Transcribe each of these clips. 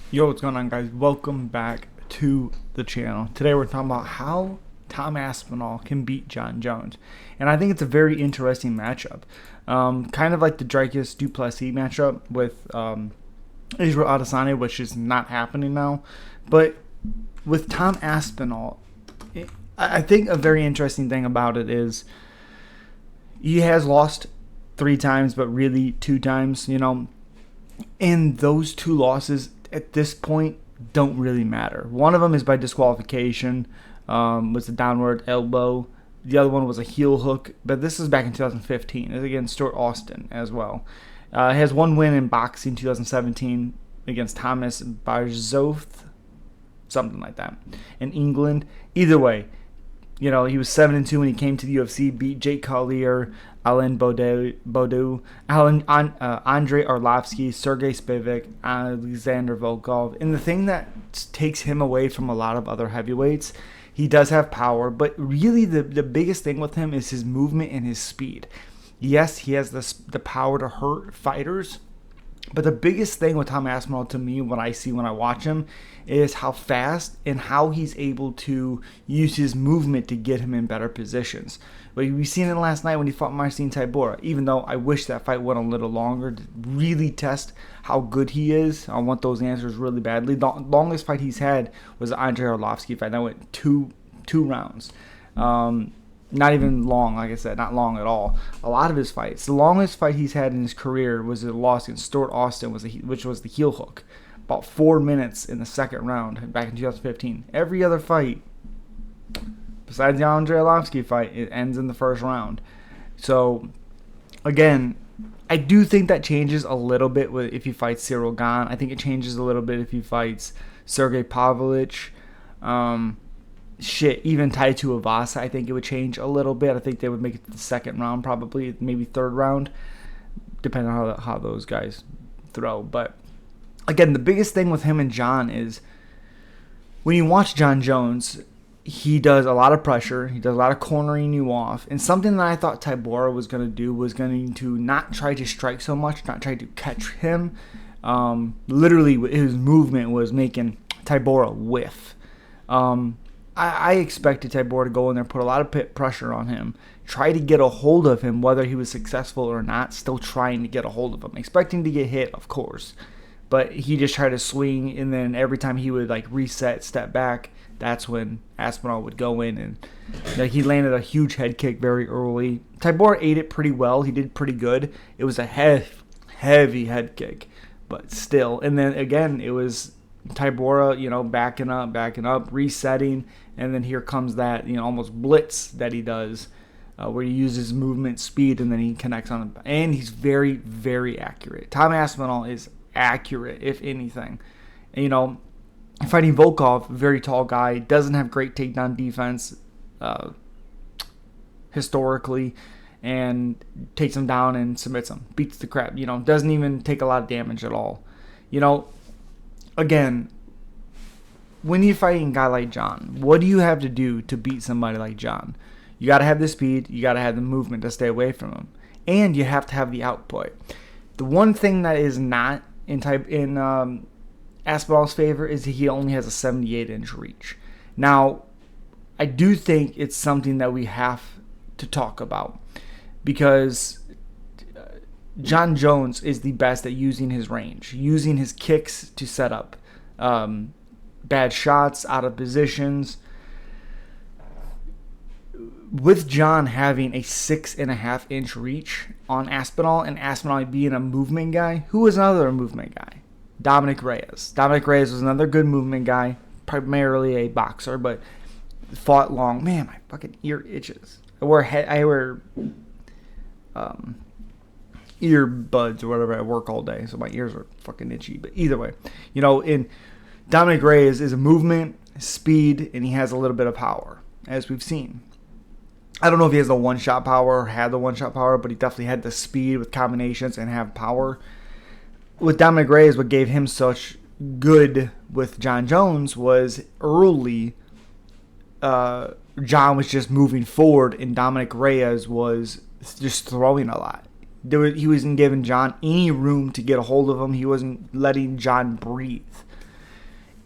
Yo, what's going on, guys? Welcome back to the channel. Today we're talking about how Tom Aspinall can beat Jon Jones. And I think it's a very interesting matchup. Kind of like the Dracus Duplessis matchup with Israel Adesanya, which is not happening now. But with Tom Aspinall, I think a very interesting thing about it is he has lost 3 times, but really 2 times, and those 2 losses at this point don't really matter. One of them is by disqualification, was a downward elbow. The other one was a heel hook, but this is back in 2015. It's against Stuart Austin as well. He has one win in boxing, 2017, against Thomas Barzoth, something like that, in England. Either way, he was 7-2 when he came to the UFC, beat Jake Collier, Alain Baudou, Andrei Arlovsky, Sergey Spivak, Alexander Volkov. And the thing that takes him away from a lot of other heavyweights, he does have power, but really the biggest thing with him is his movement and his speed. Yes, he has the power to hurt fighters, but the biggest thing with Tom Aspinall to me, what I see when I watch him, is how fast and how he's able to use his movement to get him in better positions. But we've seen it last night when he fought Marcin Tybura, even though I wish that fight went a little longer to really test how good he is. I want those answers really badly. The longest fight he's had was the Andrei Arlovsky fight. That went two rounds. Not even long, like I said, not long at all. A lot of his fights, the longest fight he's had in his career was a loss against Stuart Austin, which was the heel hook. About 4 minutes in the second round back in 2015. Every other fight, besides the Andrei Arlovsky fight, it ends in the first round. So, again, I do think that changes a little bit if he fights Cyril Gane. I think it changes a little bit if he fights Sergey Pavlovich. Even Taito Avasa, I think it would change a little bit. I think they would make it to the second round, probably, maybe third round, depending on how those guys throw. But again, the biggest thing with him and Jon is when you watch Jon Jones, he does a lot of pressure. He does a lot of cornering you off. And something that I thought Tybura was going to do was going to not try to strike so much, not try to catch him. Literally, his movement was making Tybura whiff. I expected Tybura to go in there, put a lot of pressure on him, try to get a hold of him, whether he was successful or not, still trying to get a hold of him. Expecting to get hit, of course. But he just tried to swing, and then every time he would reset, step back, that's when Aspinall would go in. And he landed a huge head kick very early. Tybura ate it pretty well. He did pretty good. It was a heavy head kick, but still. And then again, it was Tybura, backing up, resetting, and then here comes that, almost blitz that he does, where he uses movement, speed, and then he connects on it. And he's very, very accurate. Tom Aspinall is accurate, if anything. And, fighting Volkov, very tall guy, doesn't have great takedown defense historically, and takes him down and submits him, beats the crap, doesn't even take a lot of damage at all. Again, when you're fighting a guy like Jon, what do you have to do to beat somebody like Jon? You got to have the speed, you got to have the movement to stay away from him, and you have to have the output. The one thing that is not in Aspinall's favor is that he only has a 78-inch reach. Now, I do think it's something that we have to talk about because Jon Jones is the best at using his range, using his kicks to set up bad shots out of positions. With Jon having a 6.5-inch reach on Aspinall, and Aspinall being a movement guy, who was another movement guy? Dominic Reyes. Dominic Reyes was another good movement guy, primarily a boxer, but fought long. Man, my fucking ear itches. I wear earbuds or whatever. I work all day, so my ears are fucking itchy. But either way, in Dominic Reyes is a movement, speed, and he has a little bit of power, as we've seen. I don't know if he has the one-shot power or had the one-shot power, but he definitely had the speed with combinations and have power. With Dominic Reyes, what gave him such good with Jon Jones was early Jon was just moving forward, and Dominic Reyes was just throwing a lot. He wasn't giving Jon any room to get a hold of him. He wasn't letting Jon breathe.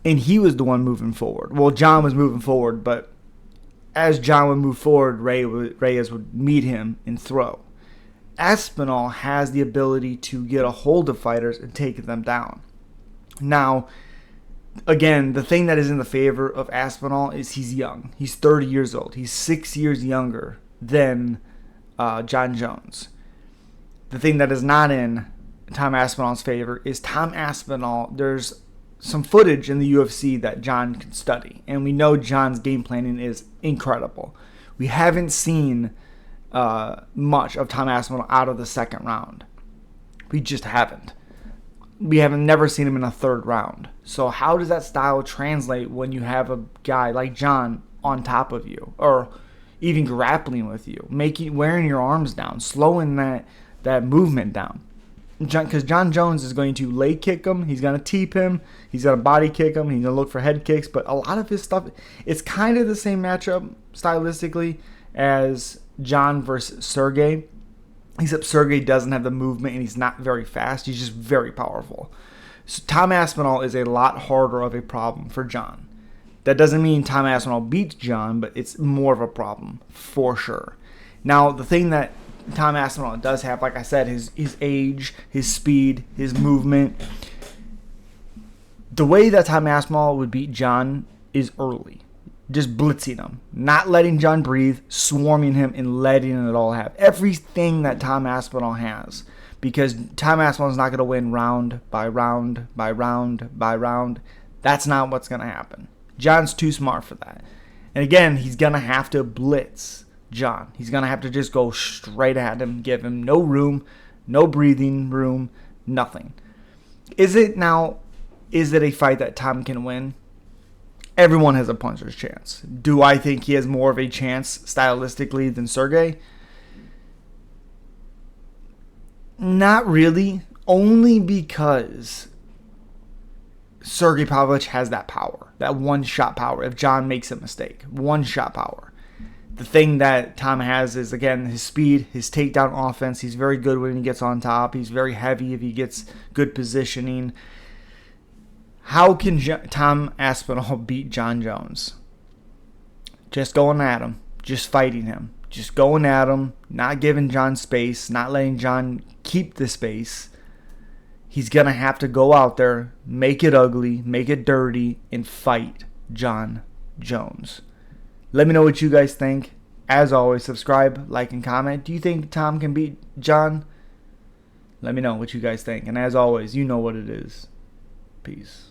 and he was the one moving forward. Well, Jon was moving forward, but as Jon would move forward, Reyes would meet him and throw. Aspinall has the ability to get a hold of fighters and take them down. Now, again, the thing that is in the favor of Aspinall is he's young. He's 30 years old. He's 6 years younger than Jon Jones. The thing that is not in Tom Aspinall's favor is Tom Aspinall. There's some footage in the UFC that Jon can study, and we know Jon's game planning is incredible. We haven't seen much of Tom Aspinall out of the second round. We just haven't. We haven't never seen him in a third round. So how does that style translate when you have a guy like Jon on top of you, or even grappling with you, wearing your arms down, slowing that movement down? Because Jon Jones is going to leg kick him, he's going to teep him, he's going to body kick him, he's going to look for head kicks, but a lot of his stuff, it's kind of the same matchup stylistically as Jon versus Sergey, except Sergey doesn't have the movement and he's not very fast, he's just very powerful. So Tom Aspinall is a lot harder of a problem for Jon. That doesn't mean Tom Aspinall beats Jon, but it's more of a problem for sure. Now, the thing that Tom Aspinall does have, like I said, his age, his speed, his movement. The way that Tom Aspinall would beat Jon is early. Just blitzing him. Not letting Jon breathe, swarming him, and letting it all happen. Everything that Tom Aspinall has. Because Tom Aspinall is not going to win round by round by round by round. That's not what's going to happen. Jon's too smart for that. And again, he's going to have to blitz Jon. He's going to have to just go straight at him, give him no room, no breathing room, nothing. Is it a fight that Tom can win? Everyone has a puncher's chance. Do I think he has more of a chance stylistically than Sergey? Not really, only because Sergey Pavlovich has that power, that one-shot power. If Jon makes a mistake, one-shot power. The thing that Tom has is, again, his speed, his takedown offense. He's very good when he gets on top. He's very heavy if he gets good positioning. How can Tom Aspinall beat Jon Jones? Just going at him. Just fighting him. Just going at him. Not giving Jon space. Not letting Jon keep the space. He's going to have to go out there, make it ugly, make it dirty, and fight Jon Jones. Let me know what you guys think. As always, subscribe, like, and comment. Do you think Tom can beat Jon? Let me know what you guys think. And as always, you know what it is. Peace.